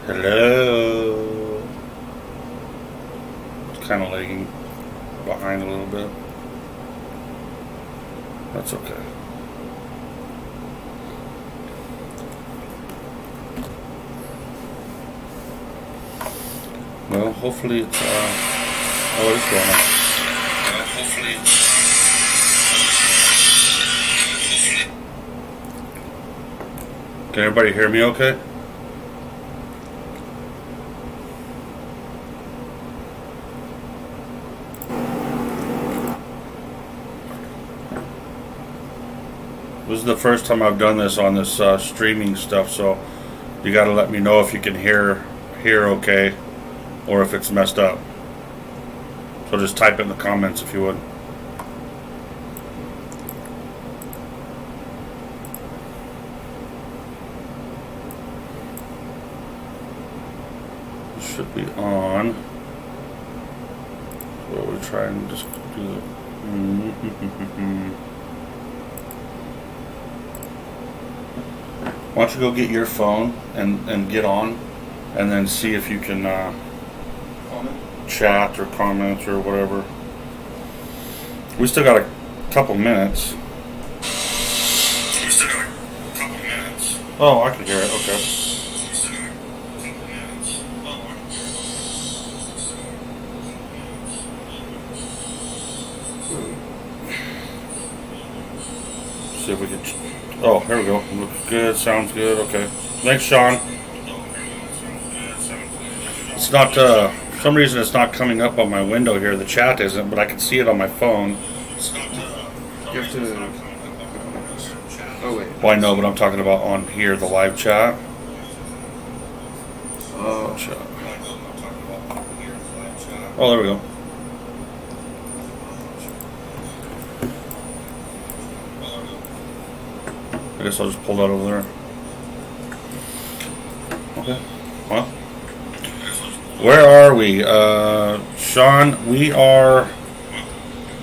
Hello. It's kind of lagging behind a little bit. That's okay. Well, hopefully it's oh, it's going on. Well, hopefully Can everybody hear me okay? This is the first time I've done this on this streaming stuff, so you got to let me know if you can hear okay, or if it's messed up. So just type it in the comments if you would. It should be on. So we're trying to just do the. Why don't you go get your phone and get on, and then see if you can chat or comment or whatever. We still got a couple minutes. Oh, I can hear it. Okay. See if we can. Oh, here we go. Looks good. Sounds good. Okay. Thanks, Sean. It's not. For some reason, it's not coming up on my window here. The chat isn't, but I can see it on my phone. You have to. Oh wait. Well, I know, but I'm talking about on here, the live chat. Oh. Oh, there we go. I guess I'll just pull that over there. Okay. Well, where are we? Sean, we are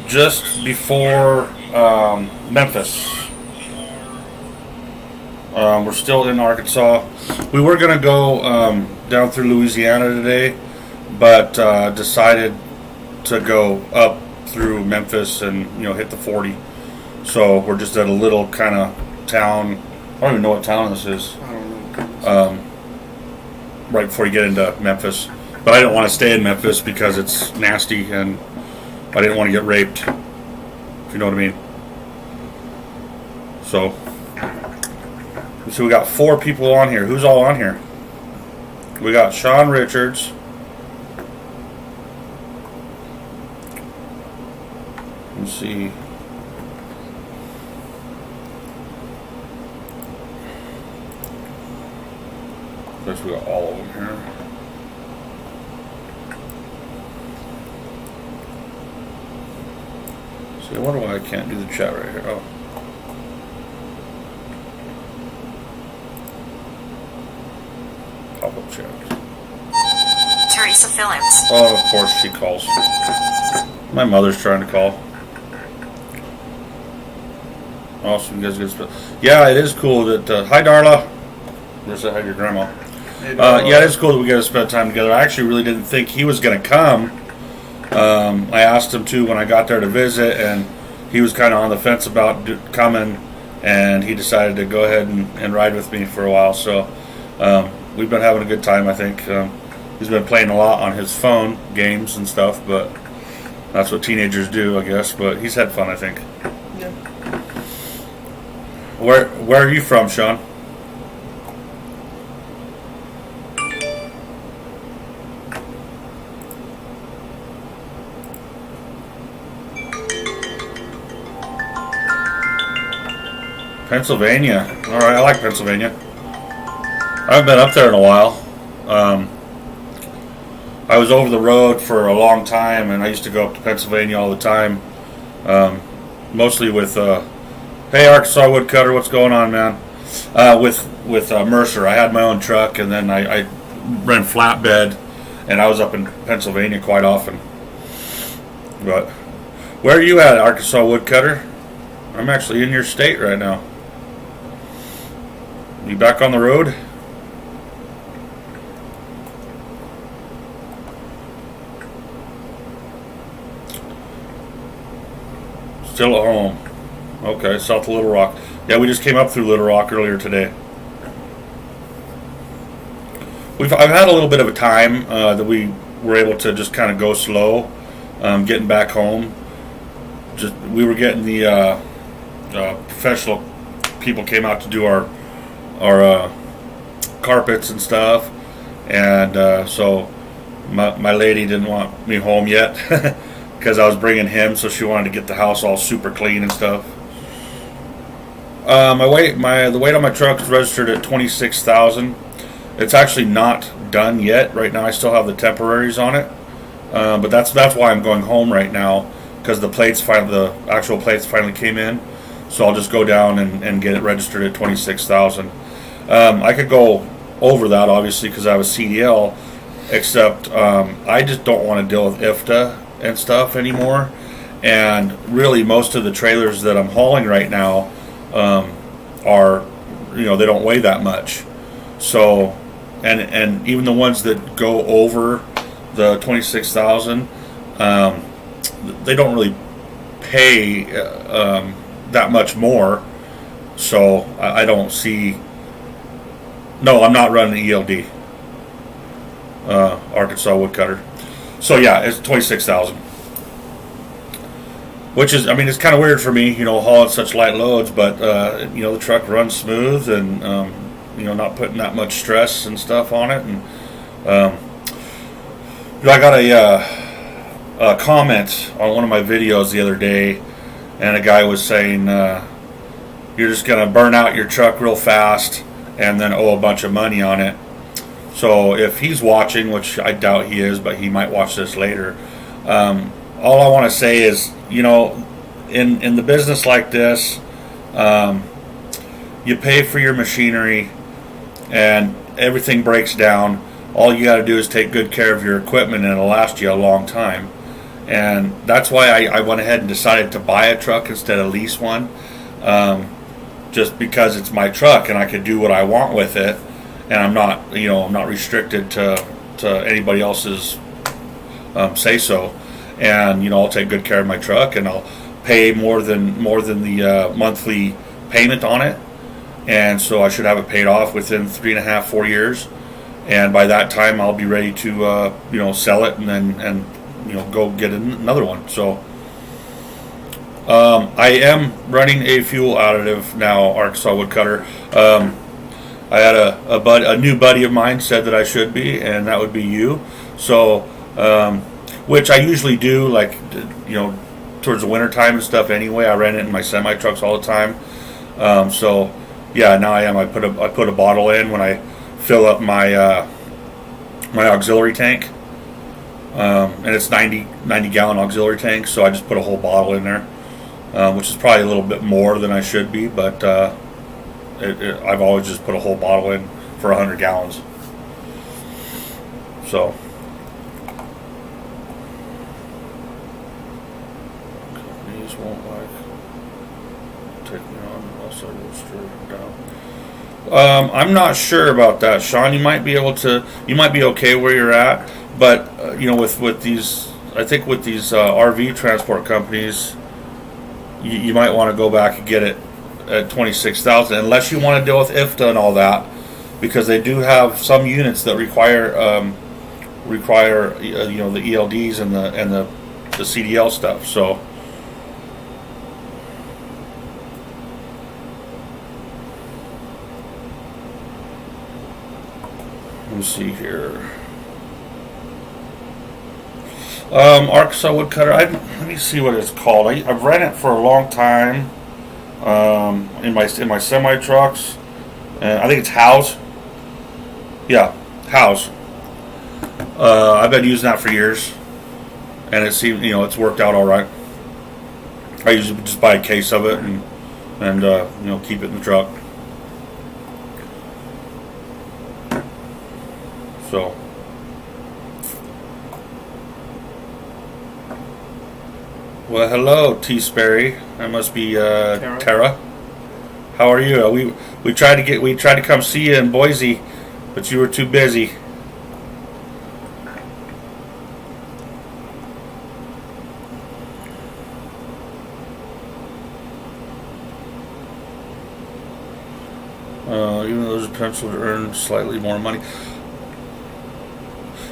just before Memphis. We're still in Arkansas. We were going to go down through Louisiana today, but decided to go up through Memphis and hit the 40. So we're just at a little kind of town. I don't even know what town this is. I don't know. Right before you get into Memphis. But I didn't want to stay in Memphis because it's nasty and I didn't want to get raped. If you know what I mean. So we got 4 people on here. Who's all on here? We got Sean Richards. Let's see. I guess we got all of them here. See, I wonder why I can't do the chat right here. Oh. Pop-up chat. Teresa Phillips. Oh, of course she calls. My mother's trying to call. Awesome, you guys get spell. Yeah, it is cool that. Hi, Darla. Marissa, hi, your grandma. Yeah, it is cool that we get to spend time together. I actually really didn't think he was going to come. I asked him to when I got there to visit, and he was kind of on the fence about coming, and he decided to go ahead and ride with me for a while. So we've been having a good time, I think. He's been playing a lot on his phone, games and stuff, but that's what teenagers do, I guess. But he's had fun, I think. Yeah. Where are you from, Sean? Pennsylvania. All right, I like Pennsylvania. I haven't been up there in a while. I was over the road for a long time, and I used to go up to Pennsylvania all the time. Mostly with, hey, Arkansas Woodcutter, what's going on, man? With Mercer. I had my own truck, and then I ran flatbed, and I was up in Pennsylvania quite often. But where are you at, Arkansas Woodcutter? I'm actually in your state right now. You back on the road? Still at home. Okay, south of Little Rock. Yeah, we just came up through Little Rock earlier today. I've had a little bit of a time that we were able to just kind of go slow, getting back home. We were getting the professional people came out to do our carpets and stuff, and so my lady didn't want me home yet because I was bringing him, so she wanted to get the house all super clean and stuff. The weight on my truck is registered at 26,000. It's actually not done yet. Right now, I still have the temporaries on it, but that's why I'm going home right now, because the actual plates finally came in. So I'll just go down and get it registered at 26,000. I could go over that obviously because I have a CDL, except I just don't want to deal with IFTA and stuff anymore. And really, most of the trailers that I'm hauling right now are, they don't weigh that much. So, and even the ones that go over the 26,000, they don't really pay that much more. So I don't see. No, I'm not running the ELD, Arkansas woodcutter. So yeah, it's 26,000. Which is, it's kind of weird for me, hauling such light loads, but the truck runs smooth and not putting that much stress and stuff on it. And I got a comment on one of my videos the other day, and a guy was saying you're just going to burn out your truck real fast and then owe a bunch of money on it. So if he's watching, which I doubt he is, but he might watch this later, all I want to say is, in the business like this, you pay for your machinery and everything breaks down. All you got to do is take good care of your equipment and it'll last you a long time. And that's why I went ahead and decided to buy a truck instead of lease one, just because it's my truck and I could do what I want with it, and I'm not restricted to anybody else's say so. And I'll take good care of my truck, and I'll pay more than the monthly payment on it, and so I should have it paid off within 3.5-4 years. And by that time, I'll be ready to sell it and go get another one. So I am running a fuel additive now, Arkansas woodcutter. I had a new buddy of mine said that I should be, and that would be you. So. Which I usually do, like, towards the winter time and stuff anyway. I ran it in my semi trucks all the time. So yeah, now I am. I put a bottle in when I fill up my my auxiliary tank, and it's 90 gallon auxiliary tank. So I just put a whole bottle in there, which is probably a little bit more than I should be, but I've always just put a whole bottle in for 100 gallons. So. Won't take me on unless I will straight down. I'm not sure about that, Sean. You might be okay where you're at, but with these, I think with these RV transport companies, you might want to go back and get it at 26,000, unless you want to deal with IFTA and all that, because they do have some units that require the ELDs and the CDL stuff. So. Let me see here. Arkansas woodcutter. Let me see what it's called. I've ran it for a long time in my semi trucks. I think it's House. Yeah, House. I've been using that for years, and it seems it's worked out all right. I usually just buy a case of it and keep it in the truck. So, well, hello, T. Sperry. That must be Tara. How are you? We tried to come see you in Boise, but you were too busy. a pencil to earn slightly more money.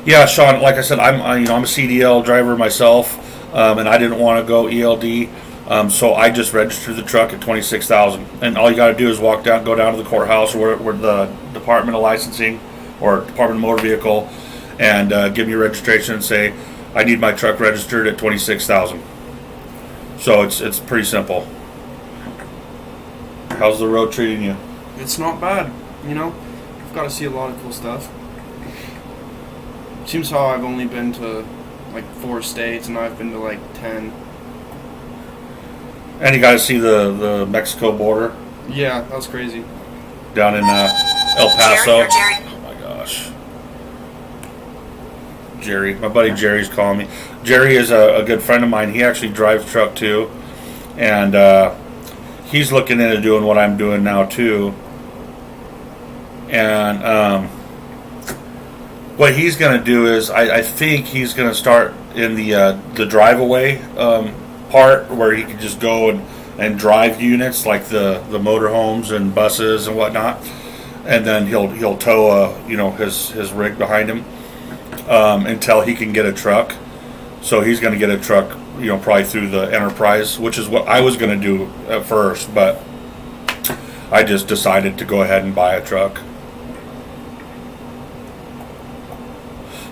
Yeah, Sean. Like I said, I'm a CDL driver myself, and I didn't want to go ELD, so I just registered the truck at 26,000. And all you got to do is go down to the courthouse or where the Department of Licensing or Department of Motor Vehicle, and give me your registration and say I need my truck registered at 26,000. So it's pretty simple. How's the road treating you? It's not bad, you know. I've got to see a lot of cool stuff. Seems how I've only been to like 4 states, and I've been to like 10. And you got to see the Mexico border. Yeah, that was crazy. Down in El Paso. Jerry. Oh my gosh. Jerry. My buddy Jerry's calling me. Jerry is a good friend of mine. He actually drives truck too. And he's looking into doing what I'm doing now too. And what he's going to do is, I think he's going to start in the drive-away part where he can just go and drive units like the motorhomes and buses and whatnot, and then he'll tow his rig behind him until he can get a truck. So he's going to get a truck, probably through the Enterprise, which is what I was going to do at first, but I just decided to go ahead and buy a truck.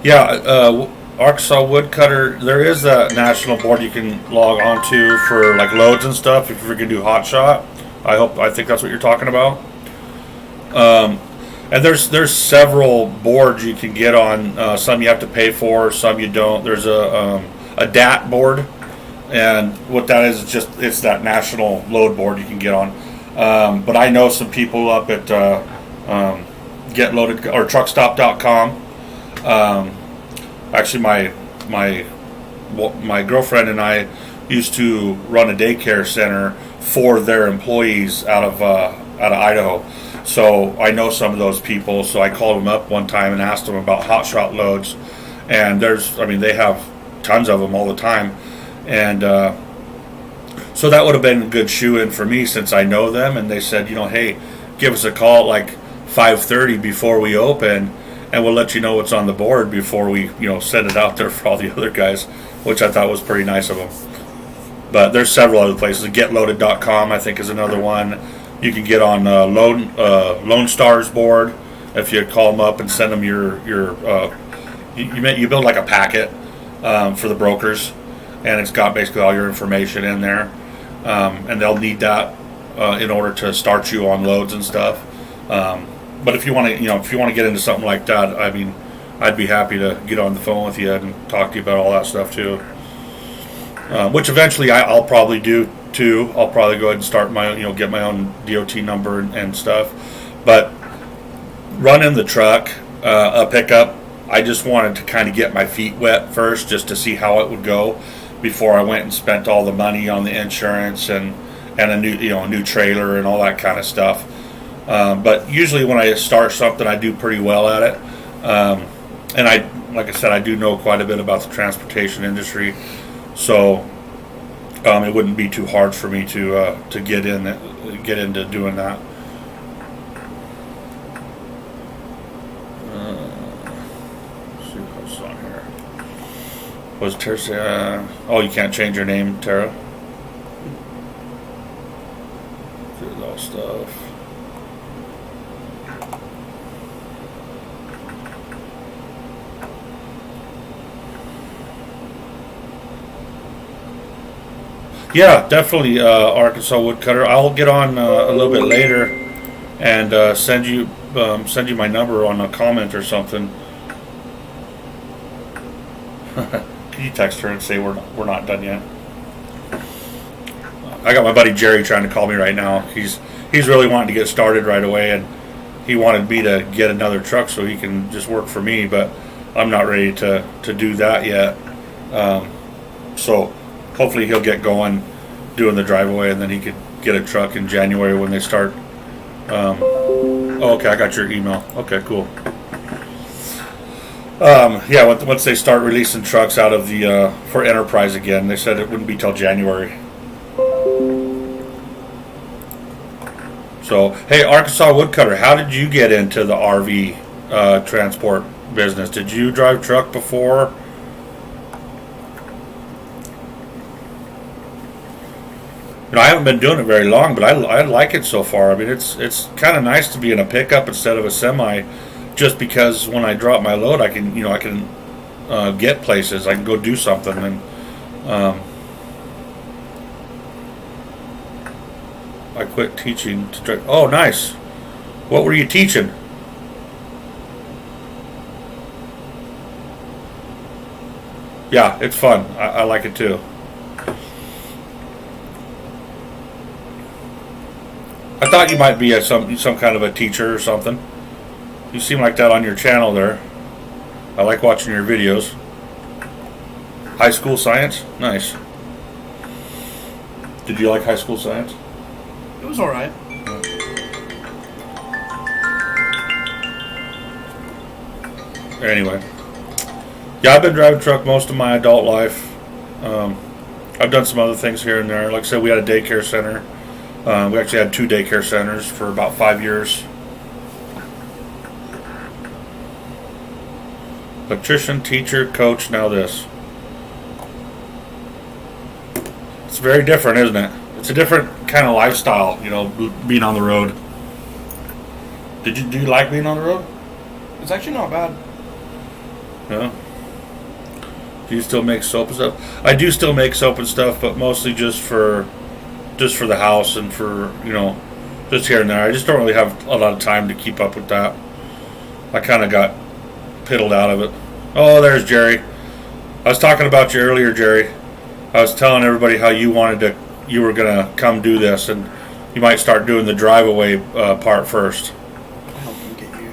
Yeah, Arkansas Woodcutter, there is a national board you can log on to for like loads and stuff if you can do hot shot. I think that's what you're talking about. And there's several boards you can get on. Some you have to pay for, some you don't. There's a DAT board, and what that is, it's that national load board you can get on. But I know some people up at Get Loaded or Truckstop.com. Actually, my girlfriend and I used to run a daycare center for their employees out of Idaho. So I know some of those people. So I called them up one time and asked them about hot shot loads, and they have tons of them all the time, and so that would have been a good shoe-in for me since I know them. And they said, hey, give us a call at like 5:30 before we open, and we'll let you know what's on the board before we, send it out there for all the other guys, which I thought was pretty nice of them. But there's several other places. GetLoaded.com, I think, is another one. You can get on Lone Star's board if you call them up and send them you build like a packet for the brokers, and it's got basically all your information in there, and they'll need that in order to start you on loads and stuff. But if you want to, get into something like that, I'd be happy to get on the phone with you and talk to you about all that stuff too. Which eventually I'll probably do too. I'll probably go ahead and start my own, get my own DOT number and stuff. But running the truck, a pickup, I just wanted to kind of get my feet wet first, just to see how it would go before I went and spent all the money on the insurance and a new trailer and all that kind of stuff. But usually when I start something, I do pretty well at it. And like I said, I do know quite a bit about the transportation industry, so it wouldn't be too hard for me to get into doing that. Let's see what's on here. Was Tara? Oh, you can't change your name, Tara. Here's all stuff. Yeah, definitely, Arkansas Woodcutter. I'll get on a little bit later and send you my number on a comment or something. Can you text her and say we're not done yet? I got my buddy Jerry trying to call me right now. He's really wanting to get started right away, and he wanted me to get another truck so he can just work for me, but I'm not ready to do that yet. So hopefully he'll get going doing the drive-away, and then he could get a truck in January when they start. Okay, I got your email. Okay, cool. Yeah, once they start releasing trucks out of the for Enterprise again, they said it wouldn't be till January. So, hey, Arkansas Woodcutter, how did you get into the RV transport business? Did you drive truck before? You know, I haven't been doing it very long, but I like it so far. I mean, it's kind of nice to be in a pickup instead of a semi, just because when I drop my load, I can get places. I can go do something, and I quit teaching to drive. Oh, nice. What were you teaching? Yeah, it's fun. I like it too. I thought you might be some kind of a teacher or something. You seem like that on your channel there. I like watching your videos. High school science? Nice. Did you like high school science? It was alright. Anyway. Yeah, I've been driving truck most of my adult life. I've done some other things here and there. Like I said, we had a daycare center. We actually had 2 daycare centers for about 5 years. Electrician, teacher, coach, now this. It's very different, isn't it? It's a different kind of lifestyle, being on the road. Do you like being on the road? It's actually not bad. No. Do you still make soap and stuff? I do still make soap and stuff, but mostly just for the house and for, just here and there. I just don't really have a lot of time to keep up with that. I kind of got piddled out of it. Oh, there's Jerry. I was talking about you earlier, Jerry. I was telling everybody how you were gonna come do this, and you might start doing the drive-away part first. I'll help him get you.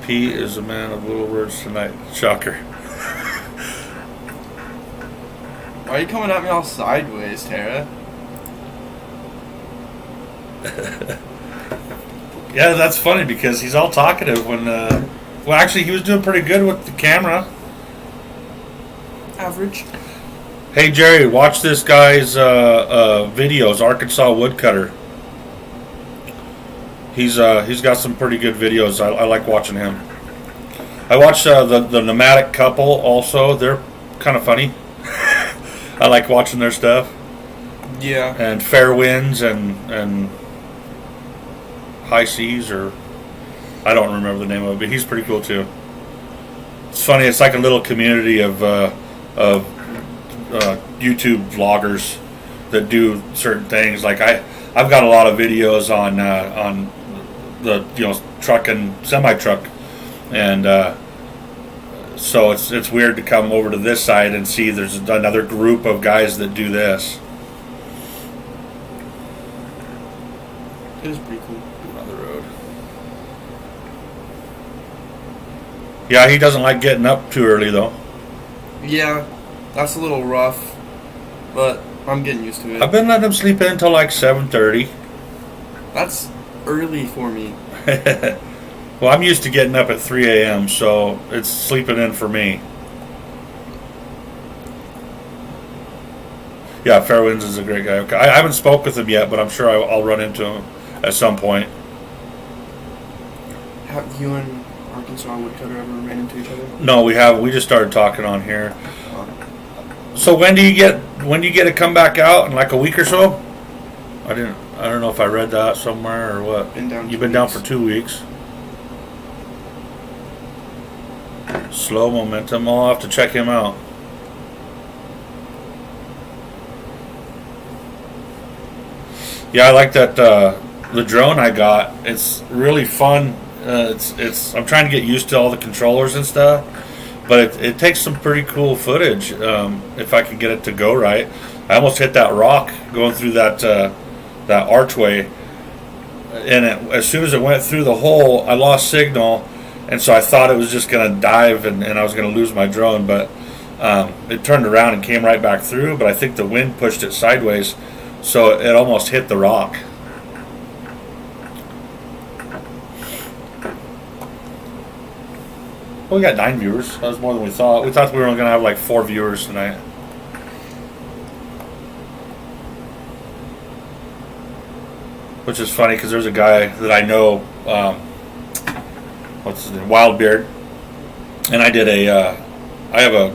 P is a man of little words tonight. Shocker. Why are you coming at me all sideways, Tara? Yeah, that's funny because he's all talkative when. Well, actually, he was doing pretty good with the camera. Average. Hey Jerry, watch this guy's videos. Arkansas Woodcutter. He's got some pretty good videos. I like watching him. I watch the Nomadic Couple also. They're kind of funny. I like watching their stuff. Yeah. And Fair Winds and High Seas, or I don't remember the name of it, but he's pretty cool too. It's funny. It's like a little community of YouTube vloggers that do certain things. Like I've got a lot of videos on the truck and semi truck, and so it's weird to come over to this side and see there's another group of guys that do this. It was pretty cool. On the road. Yeah, he doesn't like getting up too early though. Yeah, that's a little rough, but I'm getting used to it. I've been letting him sleep in until like 7:30. That's early for me. Well, I'm used to getting up at 3 a.m., so it's sleeping in for me. Yeah, Fairwinds is a great guy. Okay. I haven't spoke with him yet, but I'm sure I'll run into him at some point. Have you and Arkansas Woodcutter ever ran into each other? No, we haven't. We just started talking on here. So when do you get to come back out in like a week or so? I don't know if I read that somewhere or what. You've been down for 2 weeks. Slow momentum. I'll have to check him out. Yeah, I like that the drone I got. It's really fun. I'm trying to get used to all the controllers and stuff, but it takes some pretty cool footage if I can get it to go right. I almost hit that rock going through that archway, and as soon as it went through the hole, I lost signal, and so I thought it was just going to dive and I was going to lose my drone, but it turned around and came right back through, but I think the wind pushed it sideways, so it almost hit the rock. Well, we got 9 viewers. That was more than we thought. We thought we were only going to have like 4 viewers tonight. which is funny because there's a guy that I know, what's his name, Wildbeard, and I have a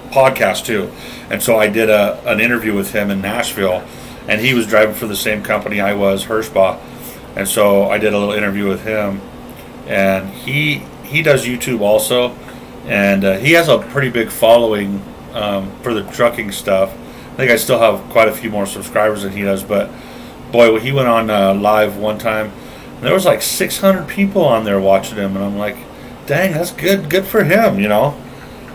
podcast too, and so I did an interview with him in Nashville, and he was driving for the same company I was, Hirschbach, and so I did a little interview with him, and he does YouTube also, and he has a pretty big following for the trucking stuff. I think I still have quite a few more subscribers than he does, but boy, he went on live one time, and there was like 600 people on there watching him, and I'm like, dang, that's good for him, you know.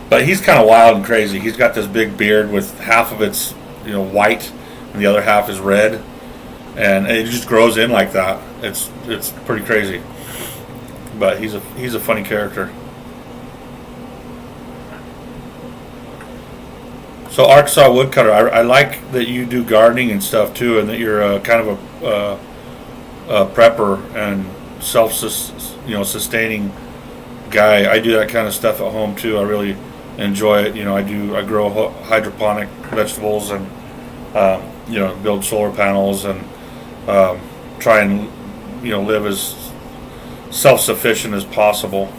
But he's kind of wild and crazy. He's got this big beard with half of it's white, and the other half is red, and it just grows in like that. It's pretty crazy. But he's a funny character. So Arkansas Woodcutter, I like that you do gardening and stuff too, and that you're kind of a prepper and sustaining guy. I do that kind of stuff at home too. I really enjoy it. I grow hydroponic vegetables and build solar panels and try and live as self-sufficient as possible.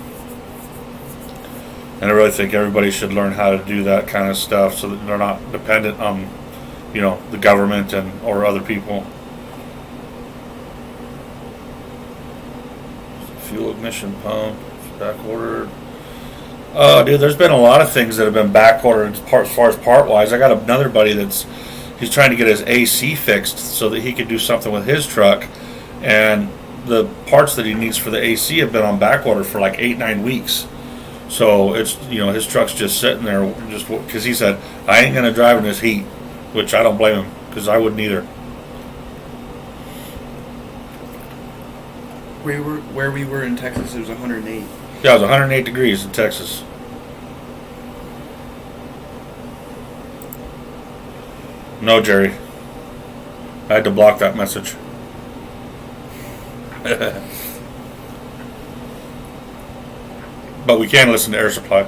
And I really think everybody should learn how to do that kind of stuff so that they're not dependent on, the government or other people. Fuel ignition pump, back ordered. Oh, dude, there's been a lot of things that have been back ordered as far as part-wise. I got another buddy he's trying to get his AC fixed so that he could do something with his truck, and the parts that he needs for the AC have been on back order for like 8-9 weeks. So it's his truck's just sitting there just because he said, I ain't gonna drive in this heat, which I don't blame him because I wouldn't either. Where we were in Texas, it was 108. Yeah, it was 108 degrees in Texas. No, Jerry. I had to block that message. But we can listen to Air Supply.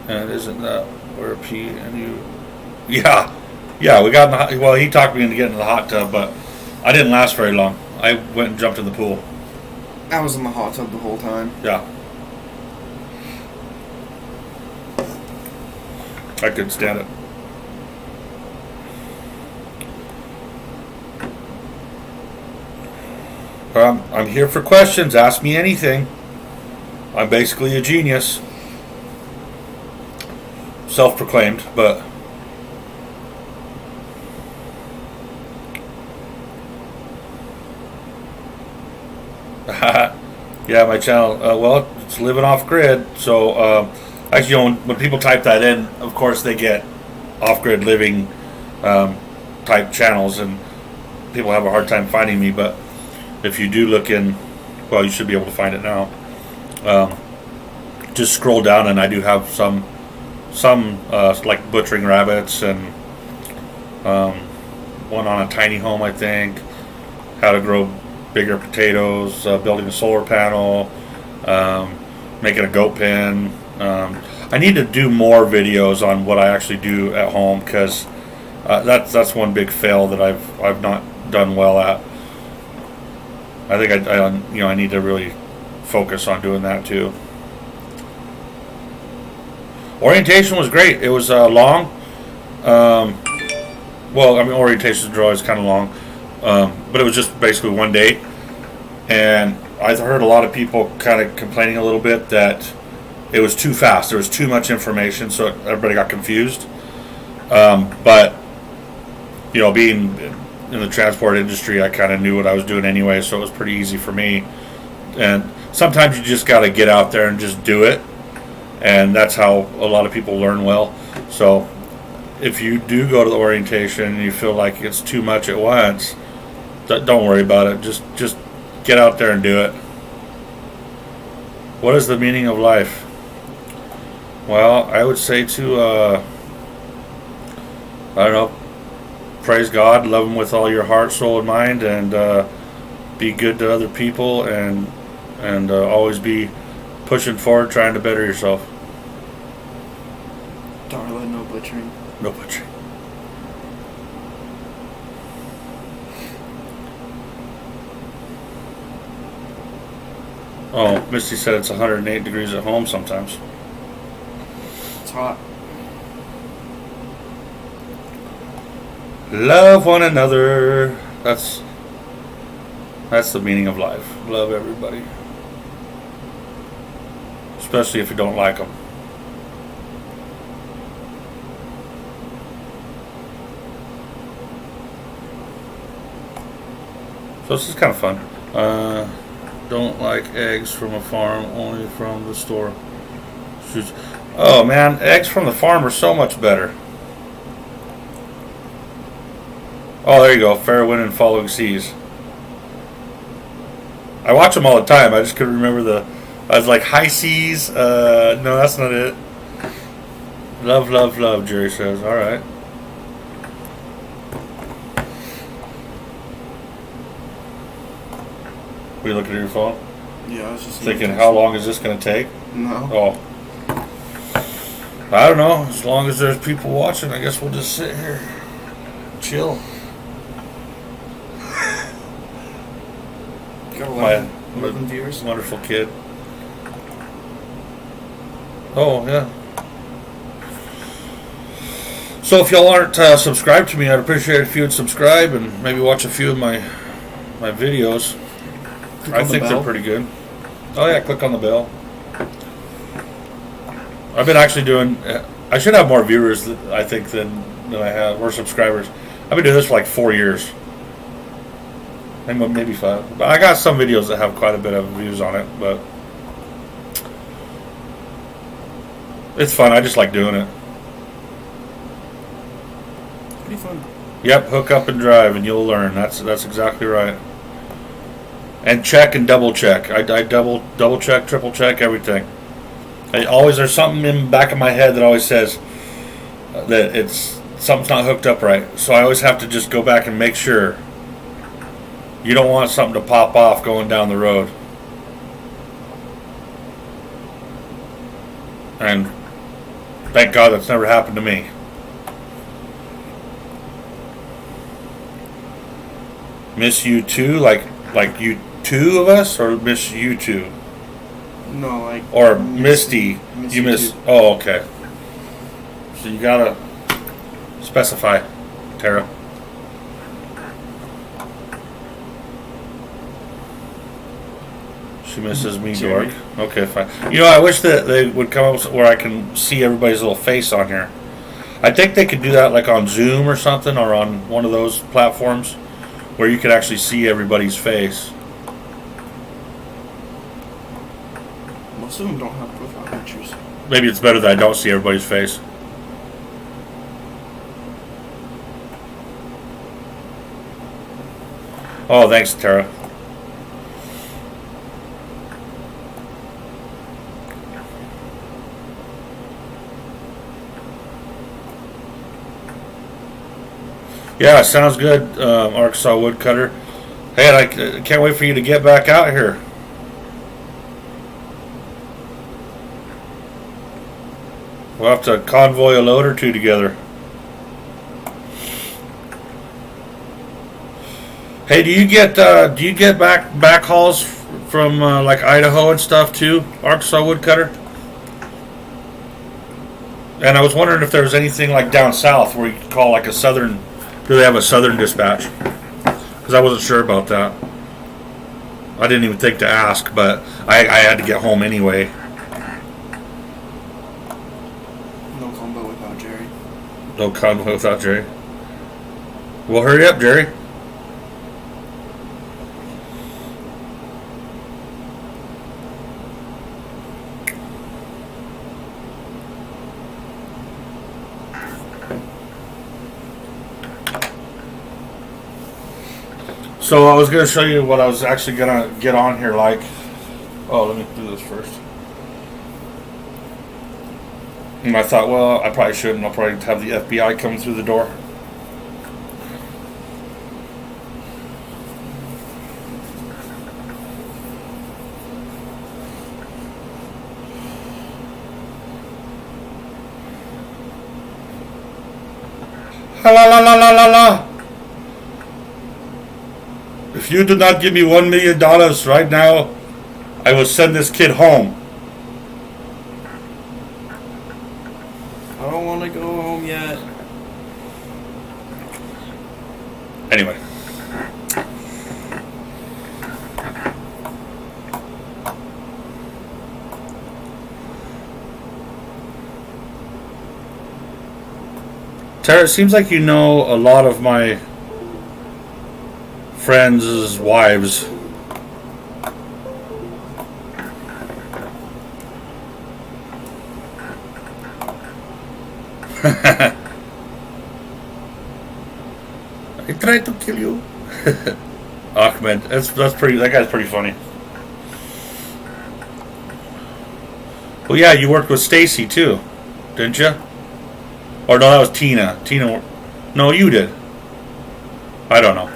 And isn't that where P and you... Yeah, we got in the... Well, he talked me into getting in the hot tub, but I didn't last very long. I went and jumped in the pool. I was in the hot tub the whole time. Yeah. I couldn't stand it. I'm here for questions. Ask me anything. I'm basically a genius. Self-proclaimed, but... Yeah, my channel, well, it's living off grid. So, actually, when people type that in, of course, they get off-grid living type channels, and people have a hard time finding me, but if you do look in, well, you should be able to find it now. Just scroll down, and I do have some like butchering rabbits, and one on a tiny home, I think. How to grow bigger potatoes, building a solar panel, making a goat pen. I need to do more videos on what I actually do at home, because that's one big fail that I've not done well at. I think I need to really focus on doing that too. Orientation was great. It was long. Well, I mean, orientations are always kind of long, but it was just basically one day. And I heard a lot of people kind of complaining a little bit that it was too fast. There was too much information, so everybody got confused. But being in the transport industry, I kind of knew what I was doing anyway, so it was pretty easy for me. And sometimes you just got to get out there and just do it, and that's how a lot of people learn well. So if you do go to the orientation and you feel like it's too much at once, don't worry about it. Just get out there and do it. What is the meaning of life? Well, I would say to I don't know, praise God, love Him with all your heart, soul, and mind, and be good to other people, and always be pushing forward, trying to better yourself. Darla, no butchering. butchering. No butchering. Oh, Misty said it's 108 degrees at home sometimes. It's hot. Love one another. That's the meaning of life. Love everybody. Especially if you don't like them. So this is kind of fun. Don't like eggs from a farm, only from the store. Oh man, eggs from the farm are so much better. Oh, there you go. Fair wind and following seas. I watch them all the time. I just couldn't remember I was like, high seas. No, that's not it. Love, love, love, Jerry says. All right. Were you looking at your phone? Yeah, I was just Thinking, how long is this going to take? No. Oh. I don't know. As long as there's people watching, I guess we'll just sit here. Chill. Got My 11 viewers. wonderful kid. Oh, yeah. So if y'all aren't subscribed to me, I'd appreciate it if you would subscribe and maybe watch a few of my videos. I think they're pretty good. Oh yeah, click on the bell. I've been actually doing. I should have more viewers, I think, than I have, or subscribers. I've been doing this for like 4 years, maybe 5. But I got some videos that have quite a bit of views on it. But it's fun. I just like doing it. Pretty fun. Yep, hook up and drive, and you'll learn. That's exactly right. And check and double check. I double check, triple check everything. There's something in the back of my head that always says that something's not hooked up right. So I always have to just go back and make sure. You don't want something to pop off going down the road. And thank God that's never happened to me. Miss you too, like you two of us, or miss you two? No, like. Or Misty. You miss. Too. Oh, okay. So you gotta specify, Tara. She misses me, Jerry. dork. Okay, fine. I wish that they would come up where I can see everybody's little face on here. I think they could do that like on Zoom or something, or on one of those platforms where you could actually see everybody's face. Most of them don't have profile pictures. Maybe it's better that I don't see everybody's face. Oh, thanks, Tara. Yeah, sounds good, Arkansas Woodcutter. Hey, I can't wait for you to get back out here. We'll have to convoy a load or two together. Hey, do you get back hauls from like Idaho and stuff too, Arkansas Woodcutter? And I was wondering if there was anything like down south where you could call like a southern. Do they have a southern dispatch? Because I wasn't sure about that. I didn't even think to ask, but I had to get home anyway. No combo without Jerry. No convoy without Jerry. Well, hurry up, Jerry. So I was going to show you what I was actually going to get on here like. Oh, let me do this first. And I thought, well, I probably shouldn't. I'll probably have the FBI come through the door. La la la la la la. If you do not give me $1 million right now, I will send this kid home. I don't want to go home yet. Anyway. Tara, it seems like you know a lot of my friends' wives. I tried to kill you. Ahmed, that's pretty. That guy's pretty funny. Well, yeah, you worked with Stacy too, didn't you? Or no, that was Tina. Tina, no, you did. I don't know.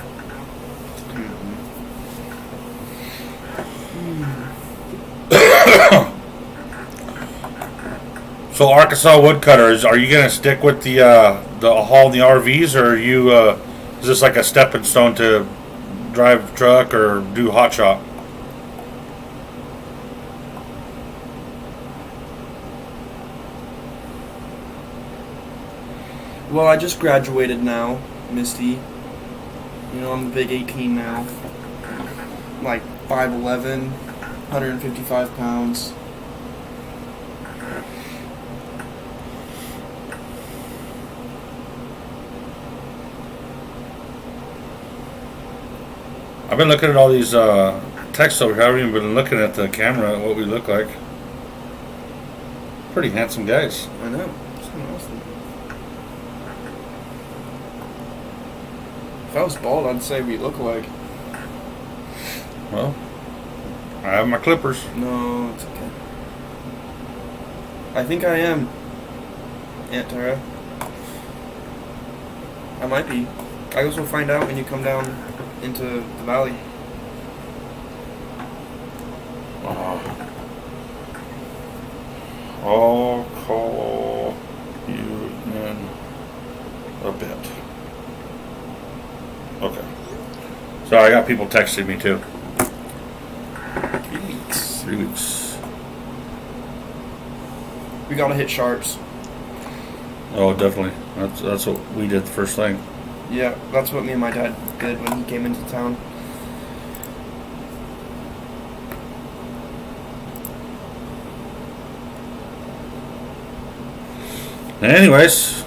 So Arkansas woodcutters, are you gonna stick with the haul the RVs, or are you is this like a stepping stone to drive truck or do hot shot? Well, I just graduated now, Misty. You know, I'm a big 18 now. Like 5'11", 155 pounds. I've been looking at all these texts over here. I haven't even been looking at the camera, what we look like. Pretty handsome guys. I know. It's awesome. If I was bald, I'd say we look alike. Well, I have my clippers. No, it's okay. I think I am, Aunt Tara. I might be. I guess we'll find out when you come down into the valley. I'll call you in a bit. Okay. Sorry, I got people texting me too. 3 weeks. 3 weeks. We gotta hit sharps. Oh, definitely. That's what we did the first thing. Yeah, that's what me and my dad did when he came into town. Anyways.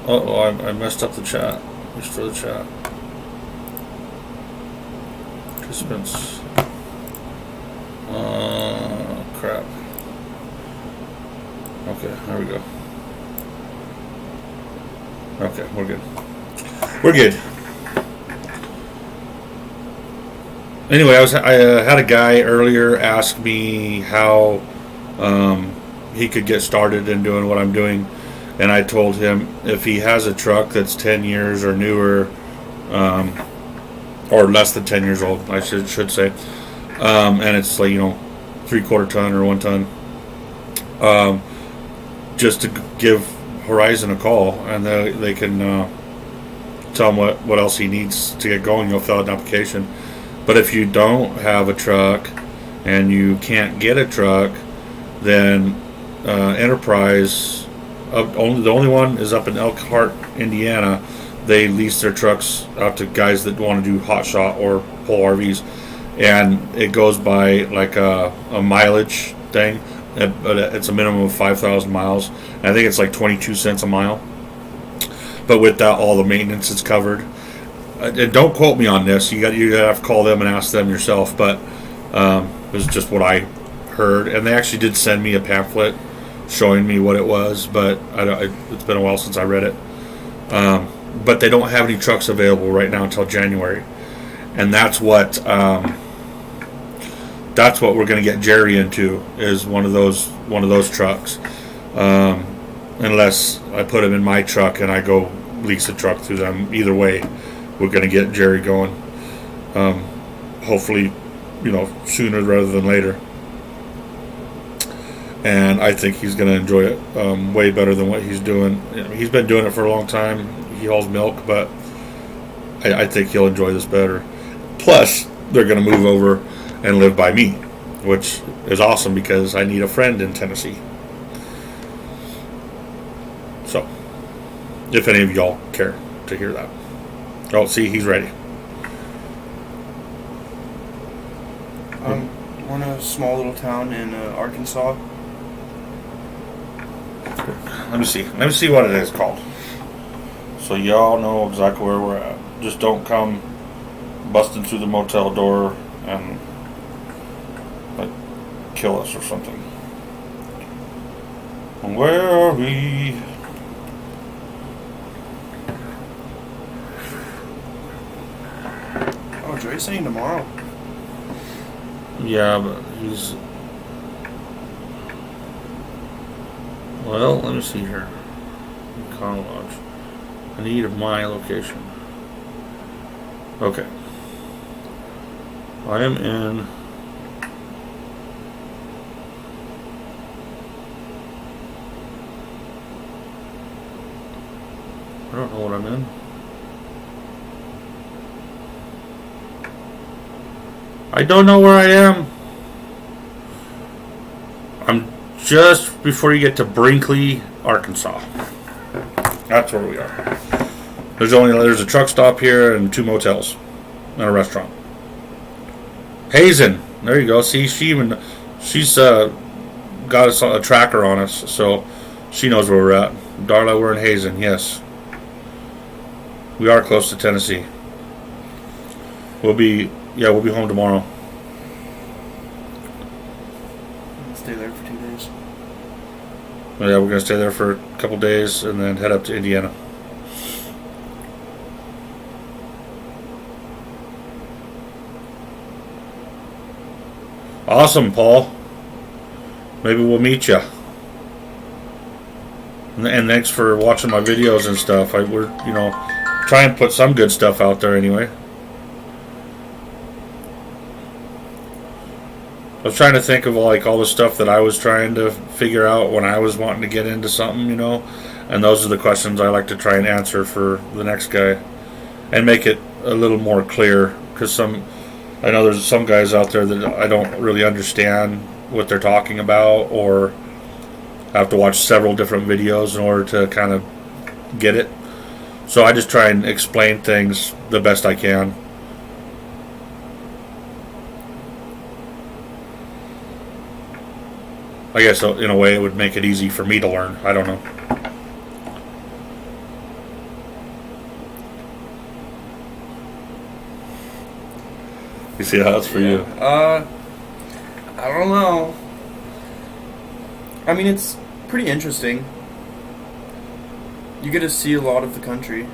Oh, I messed up the chat. Restore the chat. Participants. Crap. Okay, there we go. Okay, we're good. We're good. Anyway, I had a guy earlier ask me how he could get started in doing what I'm doing, and I told him if he has a truck that's 10 years or newer, or less than 10 years old, I should say, and it's like 3/4 ton or 1 ton, just to give Horizon a call, and they can tell him what else he needs to get going. You'll fill out an application. But if you don't have a truck and you can't get a truck, then Enterprise, the only one is up in Elkhart, Indiana. They lease their trucks out to guys that want to do hot shot or pull RVs, and it goes by like a mileage thing. But it's a minimum of 5,000 miles. And I think it's like 22 cents a mile. But with that, all the maintenance is covered. And don't quote me on this. You got to have to call them and ask them yourself. But it was just what I heard. And they actually did send me a pamphlet showing me what it was. But it's been a while since I read it. But they don't have any trucks available right now until January. And that's what we're going to get Jerry into, is one of those trucks. Unless I put him in my truck and I go lease a truck through them. Either way, we're going to get Jerry going. Hopefully, sooner rather than later. and I think he's going to enjoy it way better than what he's doing. He's been doing it for a long time. He hauls milk, but I think he'll enjoy this better. Plus, they're going to move over and live by me, which is awesome because I need a friend in Tennessee. So, if any of y'all care to hear that. Oh, see, he's ready. We're in a small little town in Arkansas. Let me see what it is called. So y'all know exactly where we're at. Just don't come busting through the motel door and like kill us or something. Where are we? Oh, Joey's saying tomorrow. Yeah, but he's... Well, let me see here. Con Lodge. I need my location. Okay. I am in... I don't know what I'm in. I don't know where I am. I'm just before you get to Brinkley, Arkansas. That's where we are. There's a truck stop here and 2 motels and a restaurant. Hazen, there you go. See, she's got us a tracker on us, so she knows where we're at. Darla, we're in Hazen. Yes, we are close to Tennessee. We'll be home tomorrow. Stay there for 2 days. Well, yeah, we're gonna stay there for a couple days and then head up to Indiana. Awesome, Paul. Maybe we'll meet you. And thanks for watching my videos and stuff. We're trying to put some good stuff out there anyway. I was trying to think of all the stuff that I was trying to figure out when I was wanting to get into something, and those are the questions I like to try and answer for the next guy and make it a little more clear, because I know there's some guys out there that I don't really understand what they're talking about, or I have to watch several different videos in order to kind of get it. So I just try and explain things the best I can. I guess in a way it would make it easy for me to learn. I don't know. You see how that's for you? I don't know. I mean, it's pretty interesting. You get to see a lot of the country.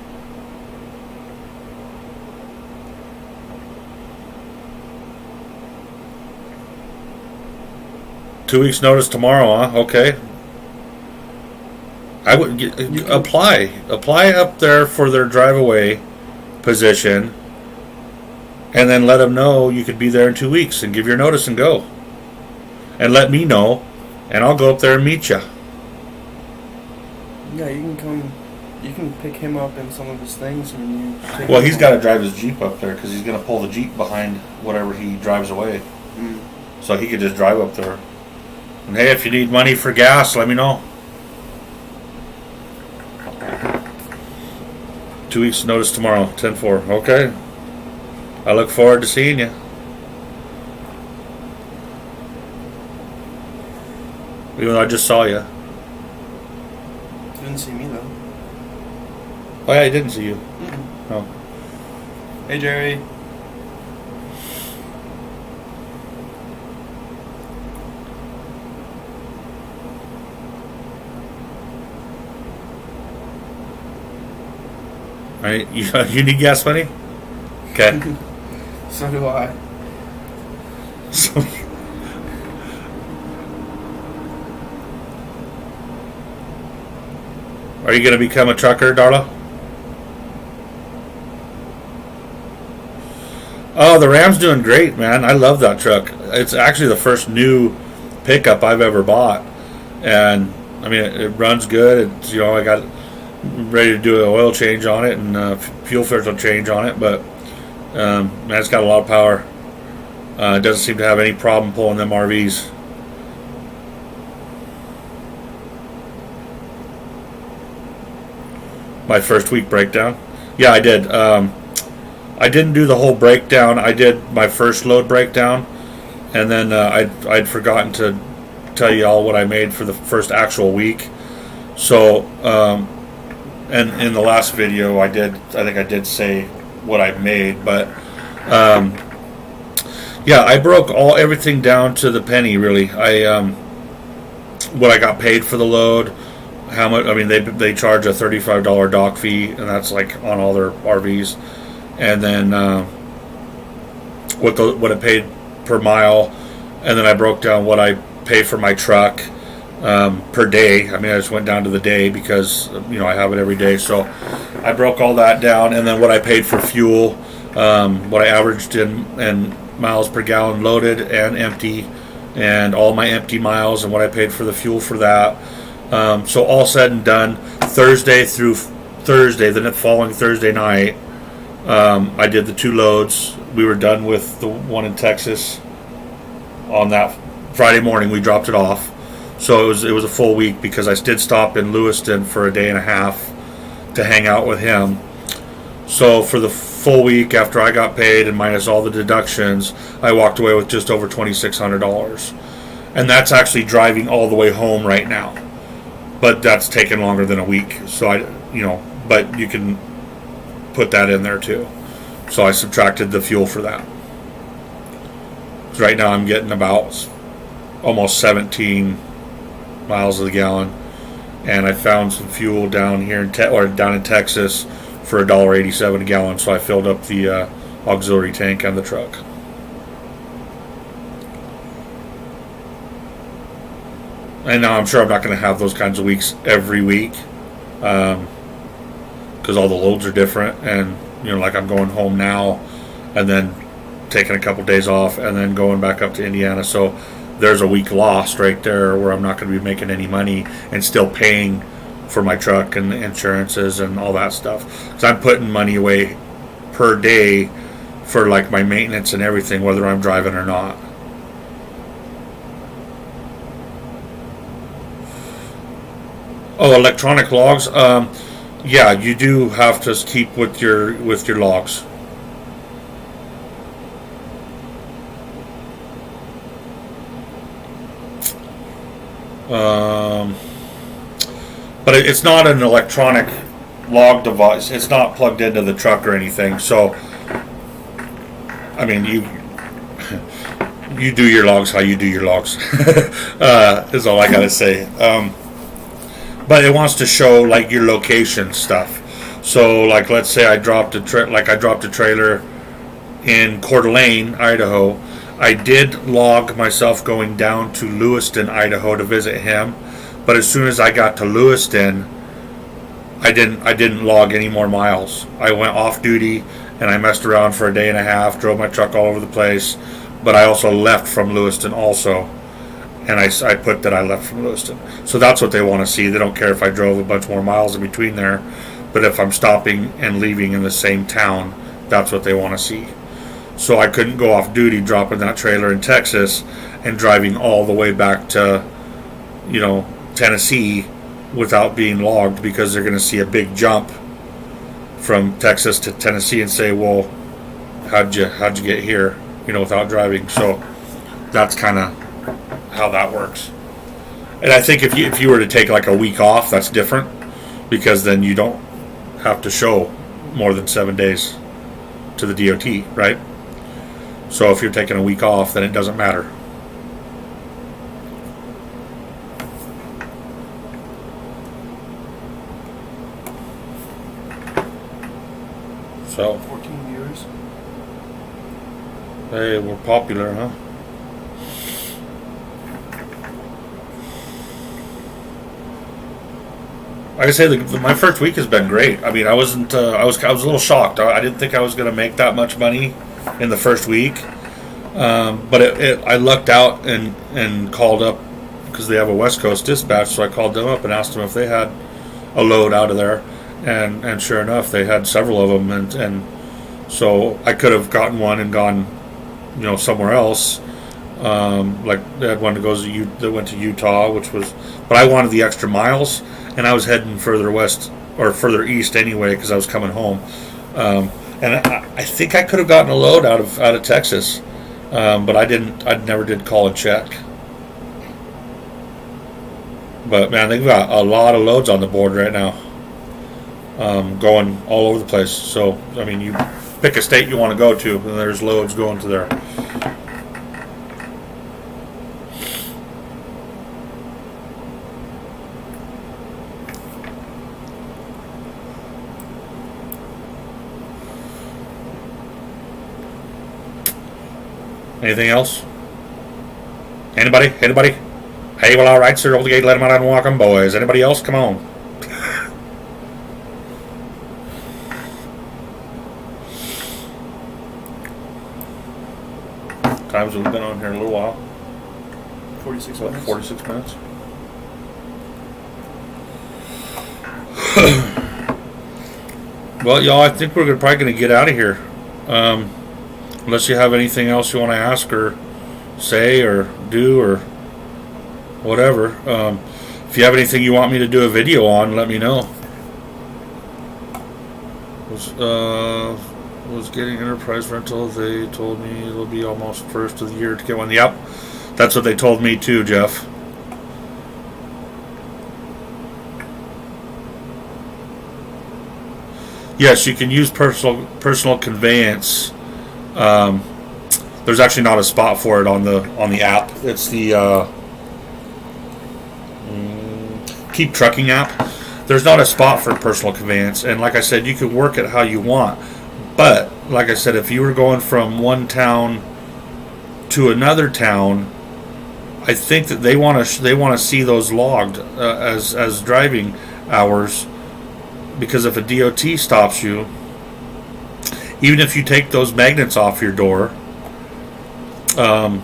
Two weeks notice tomorrow, huh? Okay. I would apply up there for their drive away position, and then let them know you could be there in 2 weeks and give your notice and go. And let me know, and I'll go up there and meet you. Yeah, you can come. You can pick him up in some of his things, and you. Well, he's got to drive his Jeep up there because he's going to pull the Jeep behind whatever he drives away. So he could just drive up there. And hey, if you need money for gas, let me know. 2 weeks notice tomorrow, 10-4. Okay. I look forward to seeing you. Even though I just saw you. You didn't see me though. Oh yeah, I didn't see you. Oh. Hey, Jerry. Alright, you need gas money? Okay. So do I. So, are you going to become a trucker, Darla? Oh, the Ram's doing great, man. I love that truck. It's actually the first new pickup I've ever bought. and I mean it runs good. It's, I got ready to do an oil change on it and fuel filter change on it, but man, it's got a lot of power. It doesn't seem to have any problem pulling them RVs. My first week breakdown. Yeah, I did. I didn't do the whole breakdown. I did my first load breakdown, and then I'd forgotten to tell you all what I made for the first actual week. So, and in the last video, I think I did say what I made, but yeah, I broke everything down to the penny. Really, what I got paid for the load. How much? I mean, they charge a $35 dock fee, and that's like on all their RVs. And then what I paid per mile, and then I broke down what I pay for my truck per day. I mean, I just went down to the day because I have it every day. So I broke all that down, and then what I paid for fuel, what I averaged in miles per gallon loaded and empty, and all my empty miles, and what I paid for the fuel for that. So all said and done, Thursday through Thursday, the following Thursday night, I did the 2 loads. We were done with the one in Texas on that Friday morning. We dropped it off. So it was a full week because I did stop in Lewiston for a day and a half to hang out with him. So for the full week after I got paid and minus all the deductions, I walked away with just over $2,600. And that's actually driving all the way home right now. But that's taken longer than a week. So but you can put that in there too. So I subtracted the fuel for that. So right now I'm getting about almost 17 miles of the gallon, and I found some fuel down here down in Texas for $1.87 a gallon. So I filled up the auxiliary tank on the truck. And now I'm sure I'm not going to have those kinds of weeks every week, because all the loads are different, and like I'm going home now and then taking a couple days off and then going back up to Indiana. So there's a week lost right there where I'm not going to be making any money and still paying for my truck and the insurances and all that stuff, because I'm putting money away per day for like my maintenance and everything, whether I'm driving or not. Oh, electronic logs. Yeah, you do have to keep with your logs. But it's not an electronic log device. It's not plugged into the truck or anything. So, I mean, you do your logs how you do your logs. Is all I gotta say. But it wants to show like your location stuff. So like let's say I dropped a trailer in Coeur d'Alene, Idaho. I did log myself going down to Lewiston, Idaho to visit him, but as soon as I got to Lewiston, I didn't log any more miles. I went off duty and I messed around for a day and a half, drove my truck all over the place, but I also left from Lewiston also. And I put that I left from Lewiston. So that's what they want to see. They don't care if I drove a bunch more miles in between there. But if I'm stopping and leaving in the same town, that's what they want to see. So I couldn't go off duty dropping that trailer in Texas and driving all the way back to, Tennessee without being logged, because they're going to see a big jump from Texas to Tennessee and say, well, how'd you get here, without driving. So that's kind of how that works. And I think if you were to take like a week off, that's different, because then you don't have to show more than 7 days to the DOT, right? So if you're taking a week off, then it doesn't matter. So 14 viewers. Hey, we're popular, huh? Like I say, my first week has been great. I mean, I was a little shocked. I didn't think I was going to make that much money in the first week, but I lucked out and called up because they have a West Coast dispatch. So I called them up and asked them if they had a load out of there, and sure enough, they had several of them, and so I could have gotten one and gone, somewhere else. Like they had one that went to Utah, but I wanted the extra miles, and I was heading further west or further east anyway because I was coming home. And I think I could have gotten a load out of Texas, but I didn't. I never did call and check. But man, they've got a lot of loads on the board right now, going all over the place. So I mean, you pick a state you want to go to, and there's loads going to there. Anything else? Anybody? Hey, well, all right, sir. Hold the gate, let them out and walk 'em, boys. Anybody else? Come on. Times we've been on here a little while. 46 minutes. 46 minutes. Well, y'all, I think we're probably going to get out of here. Unless you have anything else you want to ask or say or do or whatever. If you have anything you want me to do a video on, let me know. Was getting enterprise rental. They told me it'll be almost first of the year to get one. Yep, that's what they told me too, Jeff. Yes, you can use personal conveyance. There's actually not a spot for it on the app. It's the Keep Trucking app. There's not a spot for personal conveyance, and like I said, you can work it how you want. But like I said, if you were going from one town to another town, I think that they want to see those logged as driving hours, because if a DOT stops you, even if you take those magnets off your door, I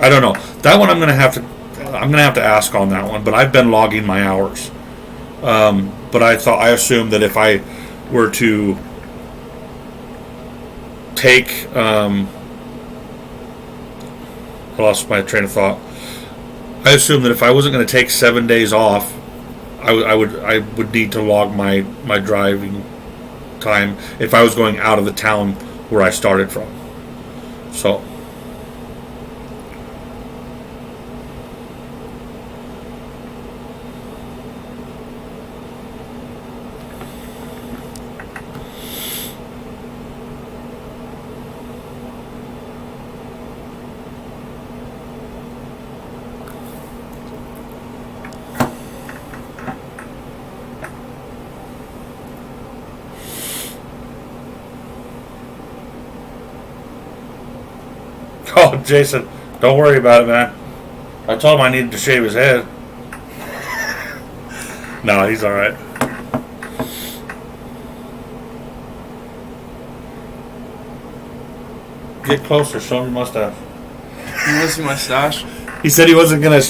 don't know. That one I'm gonna have to ask on that one. But I've been logging my hours. But I assumed that if I were to take, I lost my train of thought. I assumed that if I wasn't going to take 7 days off, I would need to log my driving time if I was going out of the town where I started from. So oh, Jason, don't worry about it, man. I told him I needed to shave his head. No, he's alright. Get closer, show him your mustache. You want to see my stash? He said he wasn't gonna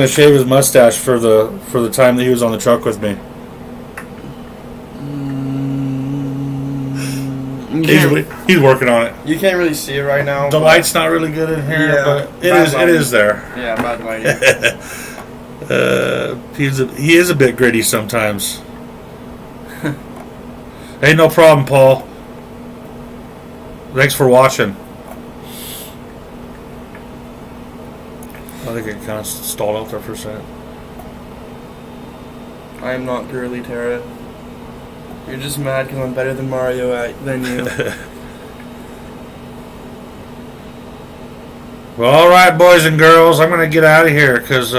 shave his mustache for the time that he was on the truck with me. He's working on it. You can't really see it right now. The light's not really good in here, but it is there. Yeah, bad lighting. He is a bit gritty sometimes. Hey, no problem, Paul. Thanks for watching. I think it kind of stalled out there for a second. I am not girly, Tara. You're just mad because I'm better than Mario than you. Well, all right, boys and girls, I'm gonna get out of here because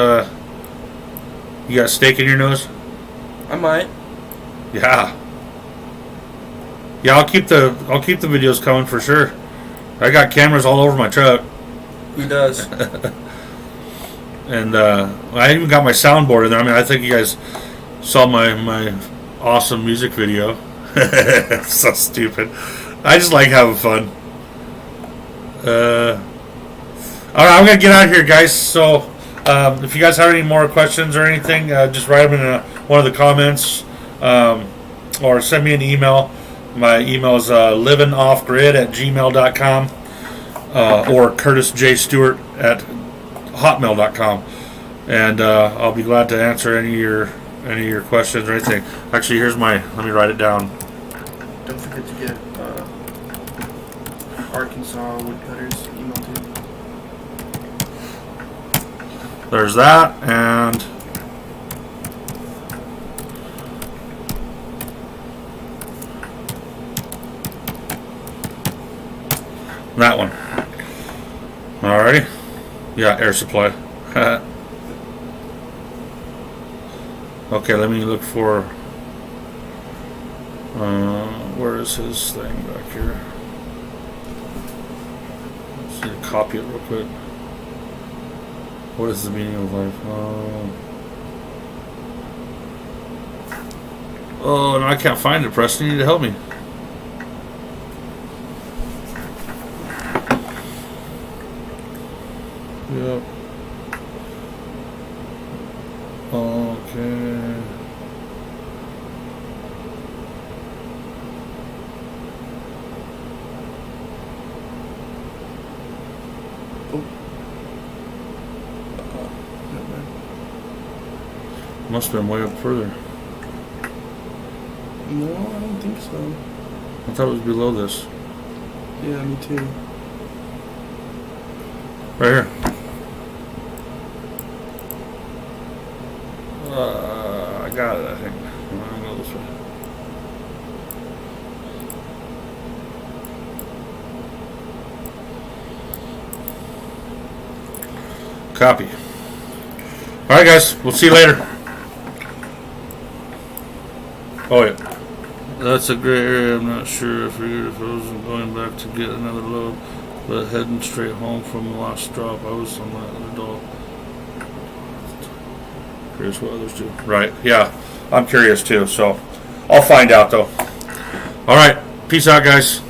you got steak in your nose. I might. Yeah. Yeah, I'll keep the videos coming for sure. I got cameras all over my truck. He does. And I even got my soundboard in there. I mean, I think you guys saw my awesome music video. So stupid. I just like having fun. Alright, I'm going to get out of here, guys. So, If you guys have any more questions or anything, just write them in one of the comments, or send me an email. My email is livingoffgrid@gmail.com, or curtisjstewart@hotmail.com, and I'll be glad to answer any of your questions or anything. Actually, let me write it down. Don't forget to get Arkansas Woodcutters email too. There's that, and that one. Alrighty. Yeah, air supply. Okay, let me look for. Where is his thing back here? Let's see, copy it real quick. What is the meaning of life? Oh, no, I can't find it, Preston. You need to help me. Yep. Okay. Must have been way up further. No, I don't think so. I thought it was below this. Yeah, me too. Right here. I got it, I think. I'll go this way. Copy. Alright, guys. We'll see you later. Oh, yeah. That's a gray area. I'm not sure. I figured if I wasn't going back to get another load, but heading straight home from the last drop, I was on that other doll. Curious what others do. Right. Yeah. I'm curious too. So I'll find out though. All right. Peace out, guys.